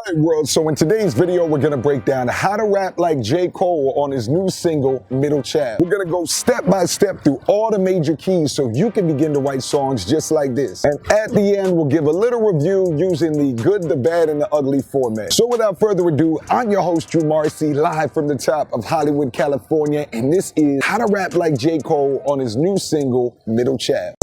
Alright world, so in today's video we're gonna break down how to rap like J. Cole on his new single, Middle Child. We're gonna go step by step through all the major keys so you can begin to write songs just like this. And at the end we'll give a little review using the good, the bad, and the ugly format. So without further ado, I'm your host Drew Marcy, live from the top of Hollywood, California, and this is how to rap like J. Cole on his new single, Middle Child.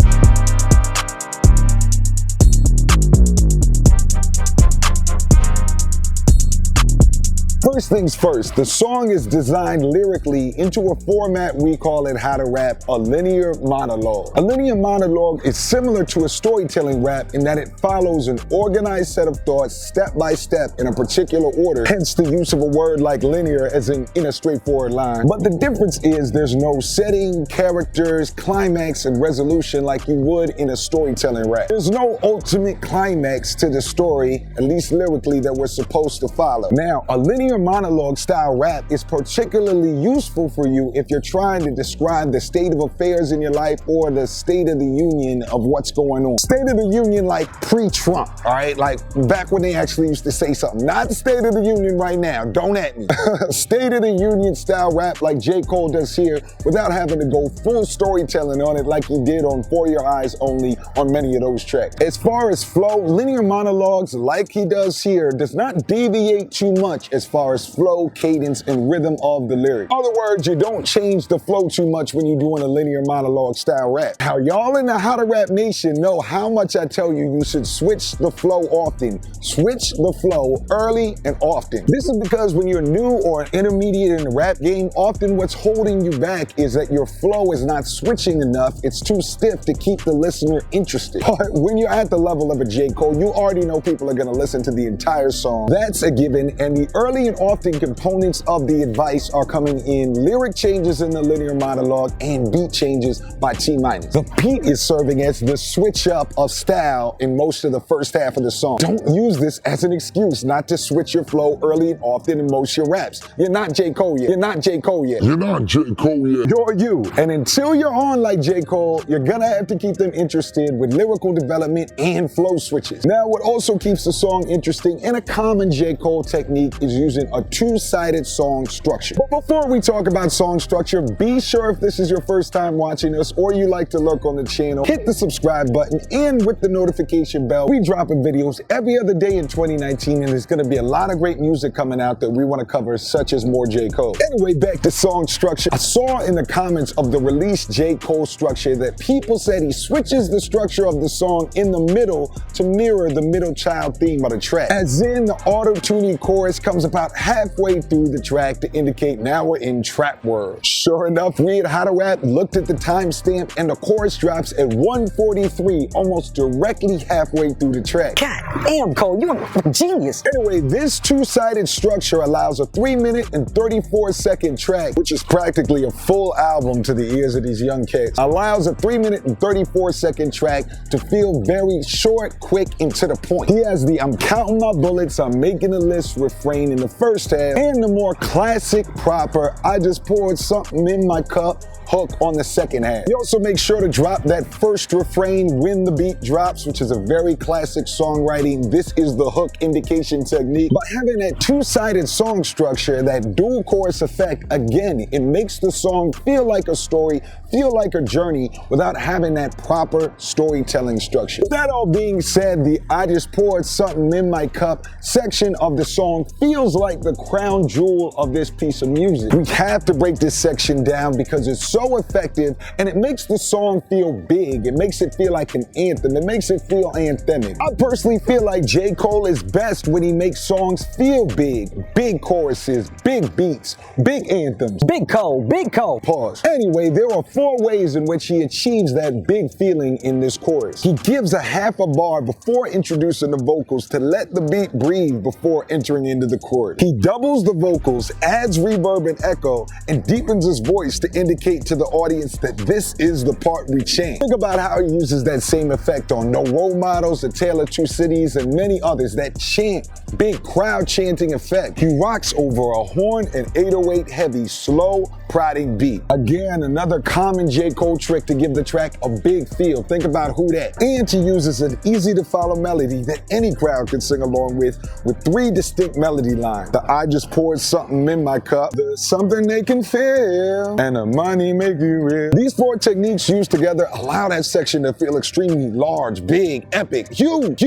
First things first, the song is designed lyrically into a format we call it how to rap, a linear monologue. A linear monologue is similar to a storytelling rap in that it follows an organized set of thoughts step by step in a particular order, hence the use of a word like linear as in a straightforward line. But the difference is there's no setting, characters, climax, and resolution like you would in a storytelling rap. There's no ultimate climax to the story, at least lyrically, that we're supposed to follow. Now, a linear monologue style rap is particularly useful for you if you're trying to describe the state of affairs in your life or the state of the union of what's going on. State of the union like pre-Trump, all right? Like back when they actually used to say something. Not the state of the union right now, don't at me. State of the union style rap like J. Cole does here without having to go full storytelling on it like he did on For Your Eyes Only on many of those tracks. As far as flow, linear monologues like he does here does not deviate too much as far as flow, cadence, and rhythm of the lyric. In other words, you don't change the flow too much when you're doing a linear monologue style rap. How y'all in the How to Rap Nation know how much I tell you you should switch the flow often. Switch the flow early and often. This is because when you're new or intermediate in the rap game, often what's holding you back is that your flow is not switching enough. It's too stiff to keep the listener interested. But when you're at the level of a J. Cole, you already know people are gonna listen to the entire song. That's a given, and the early and often components of the advice are coming in lyric changes in the linear monologue and beat changes by T-. The beat is serving as the switch up of style in most of the first half of the song. Don't use this as an excuse not to switch your flow early and often in most of your raps. You're not J. Cole yet. You're not J. Cole yet. You're not J. Cole yet. You're you. And until you're on like J. Cole, you're gonna have to keep them interested with lyrical development and flow switches. Now, what also keeps the song interesting and a common J. Cole technique is using a two-sided song structure. But before we talk about song structure, be sure if this is your first time watching us or you like to lurk on the channel, hit the subscribe button and with the notification bell. We dropping videos every other day in 2019 and there's gonna be a lot of great music coming out that we wanna cover, such as more J. Cole. Anyway, back to song structure. I saw in the comments of the released J. Cole structure that people said he switches the structure of the song in the middle to mirror the middle child theme of the track. As in, the auto-tuning chorus comes about halfway through the track to indicate now we're in trap world. Sure enough, we at How to Rap looked at the timestamp and the chorus drops at 1:43, almost directly halfway through the track. God damn, Cole, you're a genius. Anyway, this two-sided structure allows a 3-minute and 34-second track, which is practically a full album to the ears of these young cats, allows a 3-minute and 34-second track to feel very short, quick, and to the point. He has the I'm counting my bullets, I'm making a list refrain in the first half, and the more classic, proper, I just poured something in my cup hook on the second half. He also makes sure to drop that first refrain when the beat drops, which is a very classic songwriting "this is the hook" indication technique. By having that two-sided song structure, that dual chorus effect, again, it makes the song feel like a story, feel like a journey without having that proper storytelling structure. With that all being said, the I just poured something in my cup section of the song feels like the crown jewel of this piece of music. We have to break this section down because it's so effective and it makes the song feel big. It makes it feel like an anthem. It makes it feel anthemic. I personally feel like J. Cole is best when he makes songs feel big. Big choruses, big beats, big anthems. Big Cole, Big Cole. Pause. Anyway, there are 4 ways in which he achieves that big feeling in this chorus. He gives a half a bar before introducing the vocals to let the beat breathe before entering into the chorus. He doubles the vocals, adds reverb and echo, and deepens his voice to indicate to the audience that this is the part we chant. Think about how he uses that same effect on No Role Models, The Tale of Two Cities, and many others. That chant, big crowd chanting effect. He rocks over a horn and 808 heavy, slow, prodding beat. Again, another common J. Cole trick to give the track a big feel. Think about who that. And he uses an easy to follow melody that any crowd can sing along with 3 distinct melody lines. The I just poured something in my cup, the something they can feel, and the money make you real. These 4 techniques used together allow that section to feel extremely large, big, epic, huge.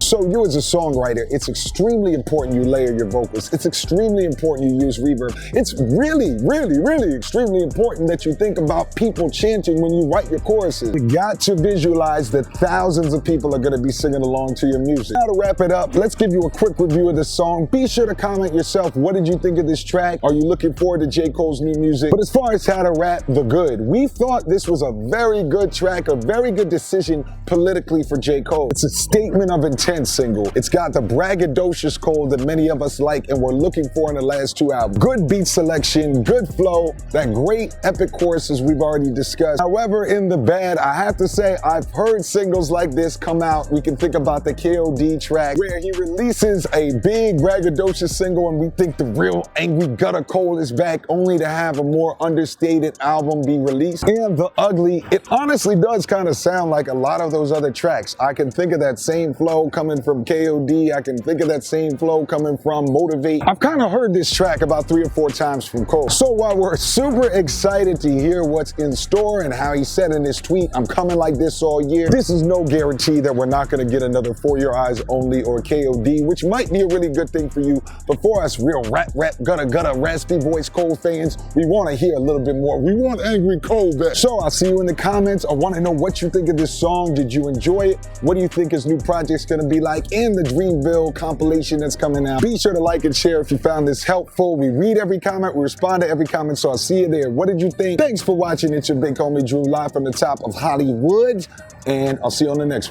So you as a songwriter, it's extremely important you layer your vocals. It's extremely important you use reverb. It's really extremely important that you think about people chanting when you write your choruses. You got to visualize that thousands of people are going to be singing along to your music. Now to wrap it up, let's give you a quick review of this song. Be sure to comment yourself. What did you think of this track? Are you looking forward to J. Cole's new music? But as far as How to Rap the Good, we thought this was a very good track, a very good decision politically for J. Cole. It's a statement of intent single. It's got the braggadocious Cole that many of us like and we're looking for in the last 2 albums. Good beat selection, good flow, that great epic choruses we've already discussed. However, in the bad, I have to say I've heard singles like this come out. We can think about the KOD track where he releases a big braggadocious single and we think the real angry gutter Cole is back, only to have a more understated album be released. And the ugly, it honestly does kind of sound like a lot of those other tracks. I can think of that same flow coming from KOD. I can think of that same flow coming from Motivate. I've kind of heard this track about 3 or 4 times from Cole. So while we're super excited to hear what's in store and how he said in his tweet, I'm coming like this all year, this is no guarantee that we're not going to get another For Your Eyes Only or KOD, which might be a really good thing for you. But for us real rap, gutter, raspy voice Cole fans, we want to hear a little bit more. We want angry Cole back. So I'll see you in the comments. I want to know what you think of this song. Did you enjoy it? What do you think his new project's going to be like? And the Dreamville compilation that's coming out. Be sure to like and share if you found this helpful. We read every comment. We respond to every comment. So I'll see you there. What did you think? Thanks for watching. It's your big homie Drew live from the top of Hollywood. And I'll see you on the next one.